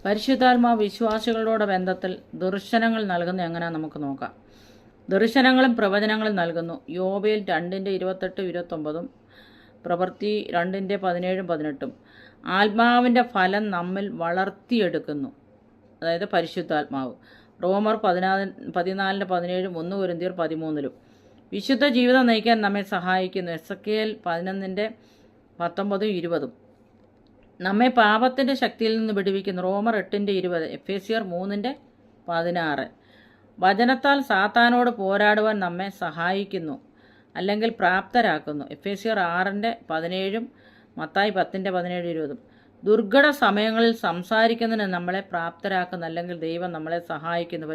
പരിശുദ്ധാത്മാവ് വിശ്വാസികളുടെ ബന്ധത്തിൽ ദർശനങ്ങൾ നൽകുന്ന എങ്ങനെയാണെന്ന് നമുക്ക് നോക്കാം. ദർശനങ്ങളും പ്രവചനങ്ങളും നൽകുന്നു. യോബേൽ 2:28-29, പ്രവൃത്തി 2:17-18. ആത്മാവിൻ്റെ ഫലം നമ്മിൽ വളർത്തിയെടുക്കുന്നു, അതായത് പരിശുദ്ധാത്മാവ്. റോമർ 14:17, 1 കൊരിന്ത്യർ 13. വിശുദ്ധ ജീവിതം നയിക്കാൻ നമ്മെ സഹായിക്കുന്നു. എസെക്കിയേൽ 11:19-20. നമ്മെ പാപത്തിൻ്റെ ശക്തിയിൽ നിന്ന് വിടുവിക്കുന്നു. റോമർ 8:20, എഫേസ്യർ 3:16. വചനത്താൽ സാത്താനോട് പോരാടുവാൻ നമ്മെ സഹായിക്കുന്നു, അല്ലെങ്കിൽ പ്രാപ്തരാക്കുന്നു. എഫേസ്യർ 6:17, മത്തായി 10:17-20. ദുർഘട സമയങ്ങളിൽ സംസാരിക്കുന്നതിന് നമ്മളെ പ്രാപ്തരാക്കുന്ന, അല്ലെങ്കിൽ ദൈവം നമ്മളെ സഹായിക്കുന്നു.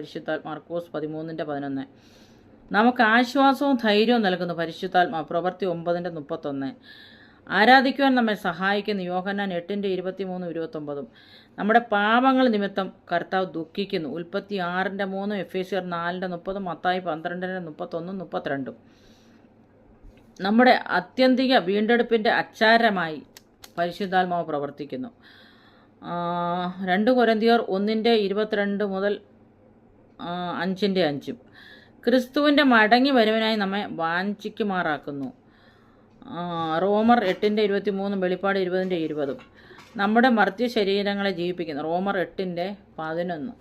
മാർക്കോസ് 13:11. നമുക്ക് ആശ്വാസവും ധൈര്യവും നൽകുന്നു പരിശുദ്ധാത്മാവ്. പ്രവൃത്തി 9:31. ആരാധിക്കുവാൻ നമ്മെ സഹായിക്കുന്നു. യോഹന്നാൻ 8:23-29. നമ്മുടെ പാപങ്ങൾ നിമിത്തം കർത്താവ് ദുഃഖിക്കുന്നു. ഉൽപ്പത്തി 6:3, എഫേസ്യർ 4:30, മത്തായി 12:31-32. നമ്മുടെ ആത്യന്തിക വീണ്ടെടുപ്പിൻ്റെ അച്ചാരമായി പരിശുദ്ധാത്മാവ് പ്രവർത്തിക്കുന്നു. 2 കൊരിന്ത്യർ 1:22-5:5. ക്രിസ്തുവിൻ്റെ മടങ്ങി വരുവനായി നമ്മെ വാഞ്ചിക്കുമാറാക്കുന്നു. റോമർ 8:23, വെളിപ്പാട് 20:20. നമ്മുടെ മർത്യ ശരീരങ്ങളെ ജീവിപ്പിക്കുന്നു. റോമർ 8:11.